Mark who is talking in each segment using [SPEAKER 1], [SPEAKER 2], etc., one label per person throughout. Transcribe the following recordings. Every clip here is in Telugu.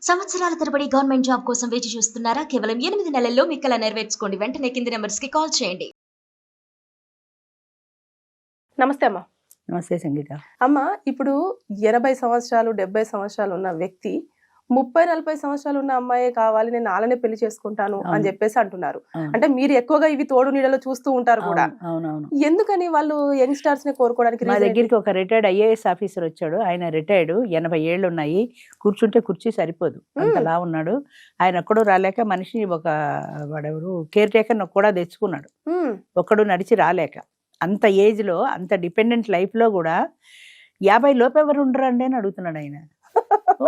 [SPEAKER 1] సంవత్సరాల తరబడి గవర్నమెంట్ జాబ్ కోసం వేచి చూస్తున్నారా? కేవలం 8 నెలల్లో మీ కల నెరవేర్చుకోండి. వెంటనే కింది నంబర్స్‌కి కాల్ చేయండి.
[SPEAKER 2] నమస్తే అమ్మ.
[SPEAKER 3] నమస్తే సంగీత.
[SPEAKER 2] అమ్మ, ఇప్పుడు 80 సంవత్సరాలు 70 సంవత్సరాలు ఉన్న వ్యక్తి 30-40 సంవత్సరాలు ఉన్న అమ్మాయే కావాలి, నేను ఆలనే పెళ్లి చేసుకుంటాను అని చెప్పేసి అంటున్నారు. అంటే మీరు ఎక్కువగా ఇవి తోడు నీడలో చూస్తూ ఉంటారు కూడా.
[SPEAKER 3] అవునవును.
[SPEAKER 2] ఎందుకని వాళ్ళు యంగ్స్టర్స్ ని కోరుకోవడానికి?
[SPEAKER 3] మా దగ్గరికి ఒక రిటైర్డ్ ఐఏఎస్ ఆఫీసర్ వచ్చాడు. ఆయన రిటైర్డ్, 80 ఏళ్ళు ఉన్నాయి. కూర్చుంటే కుర్చీ సరిపోదు, అంతలా ఉన్నాడు. ఆయన ఒక్కడు రాలేక మనిషి ఒక వాడెవరు కేర్ టేకర్ కూడా తెచ్చుకున్నాడు. ఒక్కడు నడిచి రాలేక. అంత ఏజ్ లో, అంత డిపెండెంట్ లైఫ్ లో కూడా 50 లోపు ఎవరు ఉండరండి అని అడుగుతున్నాడు ఆయన.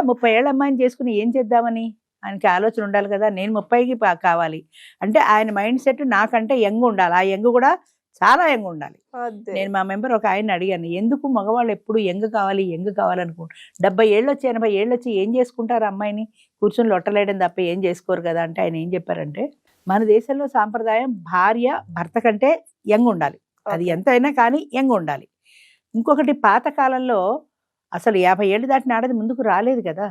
[SPEAKER 3] 30 ఏళ్ళ అమ్మాయిని చేసుకుని ఏం చేద్దామని ఆయనకి ఆలోచన ఉండాలి కదా. నేను 30కి కావాలి అంటే ఆయన మైండ్ సెట్ నాకంటే యంగ్ ఉండాలి. ఆ యంగ్ కూడా చాలా యంగ్ ఉండాలి. నేను మా మెంబర్ ఒక ఆయన అడిగాను, ఎందుకు మగవాళ్ళు ఎప్పుడు యంగ్ కావాలనుకుంటారు? 70 ఏళ్ళు వచ్చి 80 ఏళ్ళు వచ్చి ఏం చేసుకుంటారు అమ్మాయిని? కూర్చొని లొట్టలేయడం తప్ప ఏం చేసుకోరు కదా అంటే ఆయన ఏం చెప్పారంటే, మన దేశంలో సాంప్రదాయం భార్య భర్త కంటే యంగ్ ఉండాలి. అది ఎంత అయినా కానీ యంగ్ ఉండాలి. ఇంకొకటి, పాతకాలంలో అసలు 50 ఏళ్ళు దాటిన ఆడది ముందుకు రాలేదు కదా.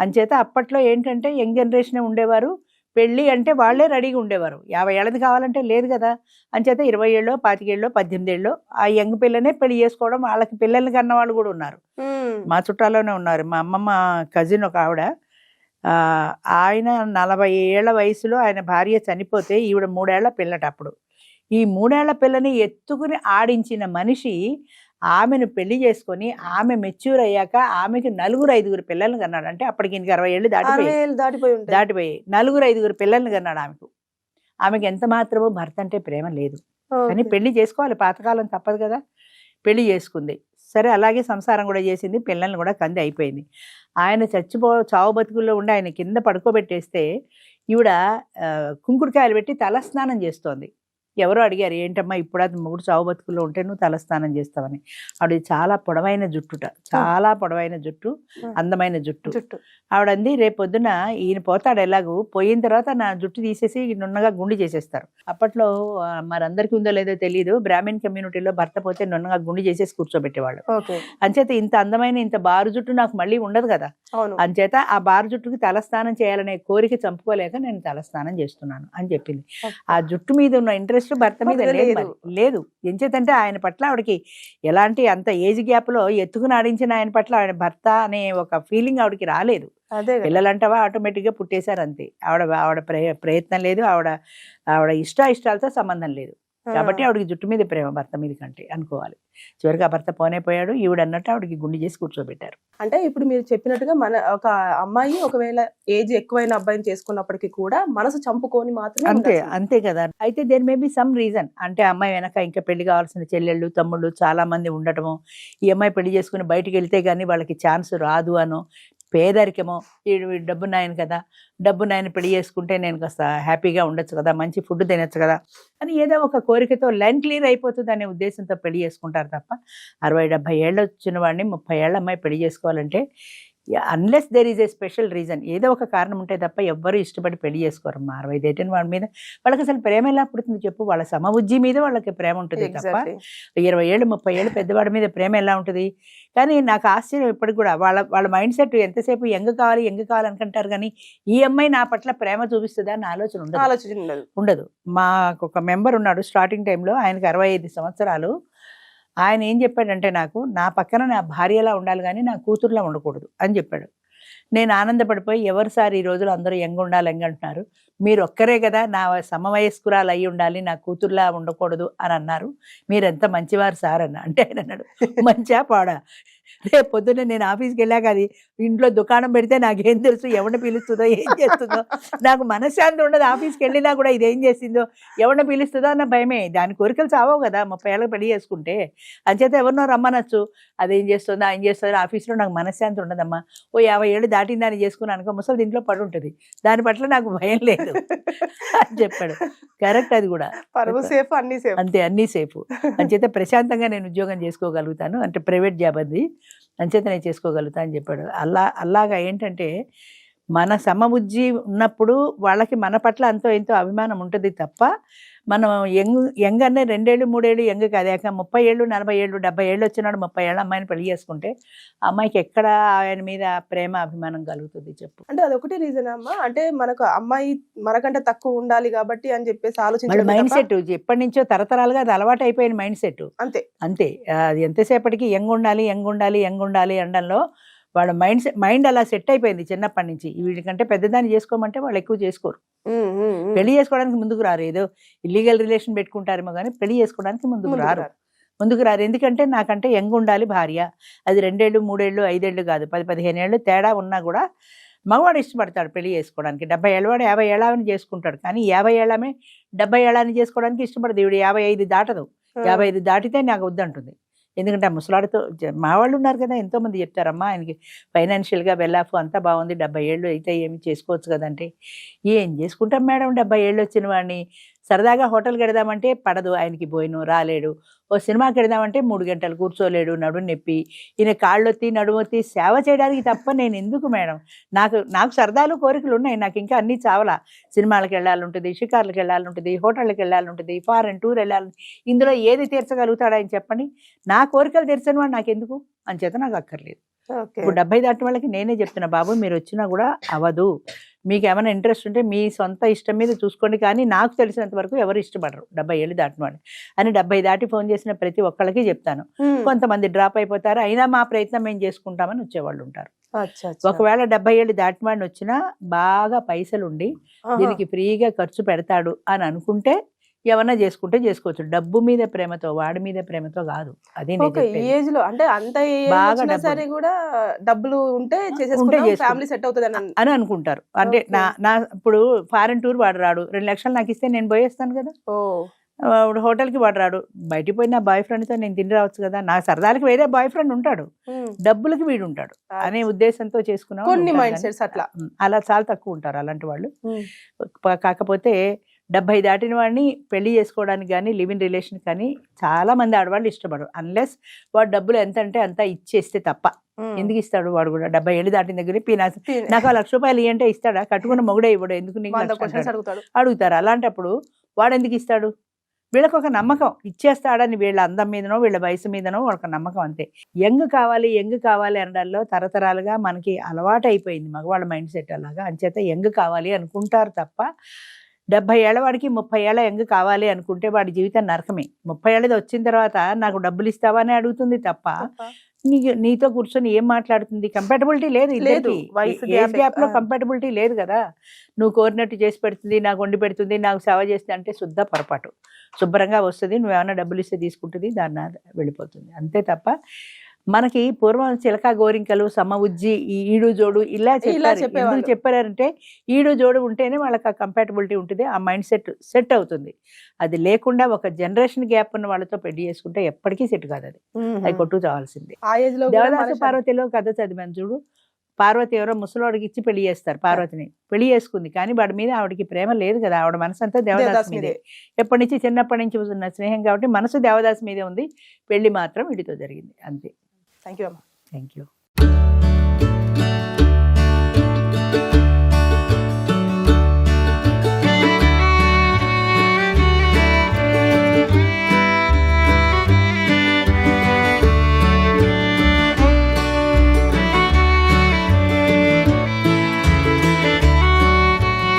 [SPEAKER 3] అంచేత అప్పట్లో ఏంటంటే యంగ్ జనరేషన్ ఉండేవారు. పెళ్ళి అంటే వాళ్ళే రెడీగా ఉండేవారు. 50 ఏళ్ళది కావాలంటే లేదు కదా. అంచేత 20 ఏళ్ళు 25 ఏళ్ళు 18 ఏళ్ళు ఆ యంగ్ పిల్లనే పెళ్లి చేసుకోవడం. వాళ్ళకి పిల్లల్ని కన్న వాళ్ళు కూడా ఉన్నారు. మా చుట్టాల్లోనే ఉన్నారు. మా అమ్మమ్మ కజిన్ ఒక ఆవిడ, ఆయన 40 ఏళ్ల వయసులో ఆయన భార్య చనిపోతే ఈవిడ 3 ఏళ్ల పిల్లట. అప్పుడు ఈ 3 ఏళ్ల పిల్లని ఎత్తుకుని ఆడించిన మనిషి ఆమెను పెళ్లి చేసుకొని ఆమె మెచ్యూర్ అయ్యాక ఆమెకి 4-5 పిల్లల్ని కన్నాడు. అంటే అప్పటికి ఇంక 60 ఏళ్ళు దాటిపోయి 4-5 పిల్లల్ని కన్నాడు ఆమెకు. ఆమెకి ఎంత మాత్రమో భర్త అంటే ప్రేమ లేదు. కానీ పెళ్లి చేసుకోవాలి, పాతకాలం తప్పదు కదా. పెళ్లి చేసుకుంది, సరే అలాగే సంసారం కూడా చేసింది, పిల్లల్ని కూడా కంది అయిపోయింది. ఆయన చావు బతుకుల్లో ఉండి ఆయన కింద పడుకోబెట్టేస్తే ఈవిడ కుంకుడుకాయలు పెట్టి తలస్నానం చేస్తోంది. ఎవరో అడిగారు, ఏంటమ్మా ఇప్పుడు అది మొగుడు చావు బతుకుల్లో ఉంటే నువ్వు తలస్నానం చేస్తావని. ఆవిడ చాలా పొడవైన జుట్టుట, చాలా పొడవైన జుట్టు, అందమైన జుట్టు. ఆవిడంది, రేపొద్దున ఈయన పోతాడు, ఎలాగూ పోయిన తర్వాత నా జుట్టు తీసేసి నున్నగా గుండి చేసేస్తారు. అప్పట్లో మరందరికీ ఉందో లేదో తెలియదు, బ్రాహ్మణ్ కమ్యూనిటీలో భర్త పోతే నున్నగా గుండి చేసేసి కూర్చోబెట్టేవాళ్ళు. అంచేత ఇంత అందమైన ఇంత బారు జుట్టు నాకు మళ్ళీ ఉండదు కదా. అంచేత ఆ బారు జుట్టుకి తలస్నానం చేయాలనే కోరిక చంపుకోలేక నేను తలస్నానం చేస్తున్నాను అని చెప్పింది. ఆ జుట్టు మీద ఉన్న ఇంట్రెస్ట్ భర్త మీద లేదు. ఎంచేతంటే ఆయన పట్ల ఆవిడకి ఎలాంటి అంత ఏజ్ గ్యాప్ లో ఎత్తుకుని ఆడించిన ఆయన పట్ల ఆయన భర్త అనే ఒక ఫీలింగ్ ఆవిడకి రాలేదు. పిల్లలంటావా ఆటోమేటిక్ గా పుట్టేశారు అంతే. ఆవిడ ప్రయత్నం లేదు, ఆవిడ ఇష్టాలతో సంబంధం లేదు. కాబట్టి ఆవిడకి జుట్టు మీద ప్రేమ భర్త మీద కంటే అనుకోవాలి. చివరికి ఆ భర్త పోనే ఈవిడ అన్నట్టు ఆవిడకి గుండి చేసి కూర్చోబెట్టారు.
[SPEAKER 2] అంటే ఇప్పుడు మీరు చెప్పినట్టుగా మన ఒక అమ్మాయి ఒకవేళ ఏజ్ ఎక్కువైన అబ్బాయిని చేసుకున్నప్పటికీ కూడా మనసు చంపుకొని మాత్రమే
[SPEAKER 3] అంతే కదా. అయితే there may be some reason. అంటే అమ్మాయి వెనక ఇంకా పెళ్లి కావాల్సిన చెల్లెళ్ళు తమ్ముళ్ళు చాలా మంది ఉండటము, ఈ అమ్మాయి పెళ్లి చేసుకుని బయటికి వెళ్తే గానీ వాళ్ళకి ఛాన్స్ రాదు అనో, పేదరికమో, డబ్బున్నాయను కదా, డబ్బున్నాయని పెళ్లి చేసుకుంటే నేను కాస్త హ్యాపీగా ఉండొచ్చు కదా, మంచి ఫుడ్ తినొచ్చు కదా అని ఏదో ఒక కోరికతో లైన్ క్లియర్ అయిపోతుంది అనే ఉద్దేశంతో పెళ్లి చేసుకుంటారు తప్ప 60-70 ఏళ్ళు వచ్చిన వాడిని 30 ఏళ్ళ అమ్మాయి పెళ్లి చేసుకోవాలంటే unless there is a special reason, ఏదో ఒక కారణం ఉంటే తప్ప ఎవ్వరూ ఇష్టపడి పెళ్లి చేసుకోరమ్మా. 60 ఏటిన వాడి మీద వాళ్ళకి అసలు ప్రేమ ఎలా పుడుతుంది చెప్పు? వాళ్ళ సమబుద్ధి మీద వాళ్ళకి ప్రేమ ఉంటుంది తప్ప 20 ఏళ్ళు 30 ఏళ్ళు పెద్దవాడి మీద ప్రేమ ఎలా ఉంటుంది? కానీ నాకు ఆశ్చర్యం ఇప్పటికి కూడా, వాళ్ళ మైండ్ సెట్ ఎంతసేపు యంగ్ కావాలి అనుకుంటారు కానీ ఈ అమ్మాయి నా పట్ల ప్రేమ చూపిస్తుందా అని ఆలోచన ఉండదు. మాకు ఒక మెంబర్ ఉన్నాడు స్టార్టింగ్ టైంలో, ఆయనకి 65 సంవత్సరాలు. ఆయన ఏం చెప్పాడంటే, నాకు నా పక్కన నా భార్యలా ఉండాలి కానీ నా కూతురులా ఉండకూడదు అని చెప్పాడు. నేను ఆనందపడిపోయి, ఎవరు సార్ ఈ రోజులు అందరూ యంగ్ అంటున్నారు, మీరు ఒక్కరే కదా నా సమవయస్కురాలు అయి ఉండాలి, నా కూతురులా ఉండకూడదు అని అన్నారు, మీరెంత మంచివారు సార్ అన్న. అంటే ఆయన అన్నాడు, మంచిగా పాడా, రేపు పొద్దున్నే నేను ఆఫీస్కి వెళ్ళాక అది ఇంట్లో దుకాణం పెడితే నాకేం తెలుసు ఎవరిని పిలుస్తుందో ఏం చేస్తుందో, నాకు మనశ్శాంతి ఉండదు. ఆఫీస్కి వెళ్ళినా కూడా ఇదేం చేసిందో ఎవరిని పిలుస్తుందో అన్న భయమే. దాని కోరికలు చావవు కదా 30 ఏళ్ళకి పెళ్లి చేసుకుంటే. అంచేత ఎవరినో రమ్మనొచ్చు, అదేం చేస్తుందో ఆయన చేస్తుందో, ఆఫీస్లో నాకు మనశ్శాంతి ఉండదమ్మా. ఓ 50 ఏళ్ళు దాటిన దాన్ని చేసుకుని అనుకో, ముసలి దీంట్లో పడి ఉంటుంది, దాని పట్ల నాకు భయం లేదు అని చెప్పాడు. కరెక్ట్, అది కూడా అంతే, అన్నీ సేఫ్. అంచేత ప్రశాంతంగా నేను ఉద్యోగం చేసుకోగలుగుతాను, అంటే ప్రైవేట్ జాబ్ అది, అంచేత నేను చేసుకోగలుగుతా అని చెప్పాడు. అలాగా ఏంటంటే మన సమబుద్ధి ఉన్నప్పుడు వాళ్ళకి మన పట్ల అంతో ఎంతో అభిమానం ఉంటుంది తప్ప మనం యంగ్ అనే 2 ఏళ్ళు 3 ఏళ్ళు యంగ్ కాదాక 30 ఏళ్ళు 40 ఏళ్ళు 70 ఏళ్ళు వచ్చినాడు 30 ఏళ్ళ అమ్మాయిని పెళ్లి చేసుకుంటే ఆ అమ్మాయికి ఎక్కడ ఆయన మీద ప్రేమ అభిమానం కలుగుతుంది చెప్పు.
[SPEAKER 2] అంటే అదొకటి రీజన్ అమ్మా, అంటే మనకు అమ్మాయి మనకంటే తక్కువ ఉండాలి కాబట్టి అని చెప్పేసి
[SPEAKER 3] వాళ్ళ
[SPEAKER 2] ఆలోచించడం
[SPEAKER 3] మైండ్
[SPEAKER 2] తప్ప-
[SPEAKER 3] సెట్ ఎప్పటి నుంచో తరతరాలుగా అది అలవాటు అయిపోయిన మైండ్ సెట్
[SPEAKER 2] అంతే.
[SPEAKER 3] అంతే. అది ఎంతసేపటికి యంగ్ ఉండాలి యంగ్ ఉండాలి యంగ్ ఉండాలి అనడంలో వాళ్ళ మైండ్ అలా సెట్ అయిపోయింది చిన్నప్పటి నుంచి. వీళ్ళకంటే పెద్దదాన్ని చేసుకోమంటే వాళ్ళు ఎక్కువ చేసుకోరు. పెళ్లి చేసుకోవడానికి ముందుకు రారు. ఏదో ఇల్లీగల్ రిలేషన్ పెట్టుకుంటారేమో కానీ పెళ్లి చేసుకోవడానికి ముందుకు రారు. ఎందుకంటే నాకంటే యంగ్ ఉండాలి భార్య. అది 2 ఏళ్ళు 3 ఏళ్ళు 5 ఏళ్ళు కాదు, 10-15 ఏళ్ళు తేడా ఉన్నా కూడా మగవాడు ఇష్టపడతాడు పెళ్లి చేసుకోవడానికి. 70 ఏళ్ళవాడు 50 ఏళ్ళని చేసుకుంటాడు, కానీ 50 ఏళ్ళమే 70 ఏళ్ళని చేసుకోవడానికి ఇష్టపడదు. ఈవిడ 55 దాటదు. 55 దాటితే నాకు వద్దంటుంది. ఎందుకంటే ఆ ముసలాడితో మా వాళ్ళు ఉన్నారు కదా, ఎంతోమంది చెప్తారమ్మా ఆయనకి ఫైనాన్షియల్గా వెల్లాఫ్ అంతా బాగుంది, 70 ఏళ్ళు అయితే ఏమి చేసుకోవచ్చు కదంటే, ఏం చేసుకుంటాం మేడం 70 ఏళ్ళు వచ్చిన వాడిని. సరదాగా హోటల్కి వెడదామంటే పడదు ఆయనకి, పోయిను రాలేడు. ఓ సినిమాకి వెడదామంటే 3 గంటలు కూర్చోలేడు, నడుము నొప్పి. ఈయన కాళ్ళొత్తి నడుమొత్తి సేవ చేయడానికి తప్ప నేను ఎందుకు మేడం, నాకు సరదాలు కోరికలు ఉన్నాయి, నాకు ఇంకా అన్నీ చావలా. సినిమాలకు వెళ్ళాలంటుంది, షికార్లకు వెళ్ళాలంటుంది, హోటళ్ళకి వెళ్ళాలంటుంది, ఫారెన్ టూర్ వెళ్ళాలి. ఇందులో ఏది తీర్చగలుగుతాడా అని చెప్పండి. నా కోరికలు తీర్చని వాడు నాకెందుకు అని చేత నాకు అక్కర్లేదు. ఇప్పుడు 70 దాటిన వాళ్ళకి నేనే చెప్తున్నా, బాబు మీరు వచ్చినా కూడా అవ్వదు, మీకు ఏమైనా ఇంట్రెస్ట్ ఉంటే మీ సొంత ఇష్టం మీద చూసుకోండి, కానీ నాకు తెలిసినంత వరకు ఎవరు ఇష్టపడరు 70 ఏళ్ళు దాటిన వాళ్ళు అని 70 దాటి ఫోన్ చేసిన ప్రతి ఒక్కళ్ళకి చెప్తాను. కొంతమంది డ్రాప్ అయిపోతారు, అయినా మా ప్రయత్నం మేము చేసుకుంటామని వచ్చేవాళ్ళు ఉంటారు. ఒకవేళ 70 ఏళ్ళు దాటిన వాడిని వచ్చినా బాగా పైసలు ఉండి దీనికి ఫ్రీగా ఖర్చు పెడతాడు అని అనుకుంటే ఏమన్నా చేసుకుంటే చేసుకోవచ్చు. డబ్బు మీద ప్రేమతో, వాడి మీద ప్రేమతో కాదు. అది
[SPEAKER 2] ఈ ఏజ్ లో అంటే అంత బాగా సరే కూడా డబ్బులు ఉంటే ఫ్యామిలీ సెట్ అవుతుంది
[SPEAKER 3] అని అనుకుంటారు. అంటే నా ఇప్పుడు ఫారెన్ టూర్ వాడు రాడు, 2 లక్షలు నాకు ఇస్తే నేను పోయేస్తాను కదా. హోటల్కి వాడు రాడు, బయటికి పోయి నా బాయ్ ఫ్రెండ్తో నేను తిని రావచ్చు కదా. నా సరదాలకి వేరే బాయ్ ఫ్రెండ్ ఉంటాడు, డబ్బులకి వీడు ఉంటాడు అనే ఉద్దేశంతో చేసుకున్నాం.
[SPEAKER 2] కొన్ని మైండ్ సెట్స్
[SPEAKER 3] అలా చాలా తక్కువ ఉంటారు అలాంటి వాళ్ళు. కాకపోతే 70 దాటిన వాడిని పెళ్లి చేసుకోవడానికి కానీ లివ్ ఇన్ రిలేషన్ కానీ చాలా మంది ఆడవాళ్ళు ఇష్టపడరు, అన్లెస్ వాడు డబ్బులు ఎంత అంటే అంత ఇచ్చేస్తే తప్ప. ఎందుకు ఇస్తాడు వాడు కూడా 70 ఏళ్ళు దాటిన దగ్గర నాకు 1 లక్ష రూపాయలు ఇవ్వంటే ఇస్తాడా? కట్టుకున్న మొగుడే ఇవ్వడు, ఎందుకు నీకు అడుగుతారు. అలాంటప్పుడు వాడు ఎందుకు ఇస్తాడు? వీళ్ళకి ఒక నమ్మకం, ఇచ్చేస్తాడని వీళ్ళ అందం మీదనో వీళ్ళ వయసు మీదనో ఒక నమ్మకం, అంతే. యంగ్ కావాలి అనడాల్లో తరతరాలుగా మనకి అలవాటు అయిపోయింది మగవాళ్ళ మైండ్ సెట్ అలాగా. అంచేత యంగ్ కావాలి అనుకుంటారు తప్ప 70 ఏళ్ళ వాడికి 30 ఏళ్ళ యంగ్ కావాలి అనుకుంటే వాడి జీవితం నరకమే. 30 ఏళ్ళది వచ్చిన తర్వాత నాకు డబ్బులు ఇస్తావా అని అడుగుతుంది తప్ప నీతో కూర్చొని ఏం మాట్లాడుతుంది? కంపాటబిలిటీ లేదు, ఏజ్ గ్యాప్ లో కంపాటబిలిటీ లేదు కదా. నువ్వు కోరినట్టు చేసి పెడుతుంది, నాకు వండి పెడుతుంది, నాకు సేవ చేస్తే అంటే శుద్ధ పొరపాటు. శుభ్రంగా వస్తుంది, నువ్వేమన్నా డబ్బులు ఇస్తే తీసుకుంటుంది, దాన్ని వెళ్ళిపోతుంది, అంతే తప్ప. మనకి పూర్వం చిలక గోరింకలు సమఉజ్జి ఈడు జోడు ఇలా ఎందుకు చెప్పారంటే ఈడు జోడు ఉంటేనే వాళ్ళకి ఆ కంపాటబిలిటీ ఉంటుంది, ఆ మైండ్ సెట్ అవుతుంది. అది లేకుండా ఒక జనరేషన్ గ్యాప్ ఉన్న వాళ్ళతో పెళ్లి చేసుకుంటే ఎప్పటికీ సెట్ కాదు, అది కొట్టు చావాల్సిందే. దేవదాసు పార్వతిలో కథ చదివాను చూడు. పార్వతి ఎవరో ముసలోడికి ఇచ్చి పెళ్లి చేస్తారు, పార్వతిని పెళ్లి చేసుకుంది, కానీ వాడి మీద ఆవిడకి ప్రేమ లేదు కదా, ఆవిడ మనసు అంతా దేవదాసు మీదే. ఎప్పటి నుంచి చిన్నప్పటి నుంచి ఉన్న స్నేహం కాబట్టి మనసు దేవదాసు మీదే ఉంది, పెళ్లి మాత్రం వీడితో జరిగింది, అంతే.
[SPEAKER 2] Thank you.
[SPEAKER 3] Thank you.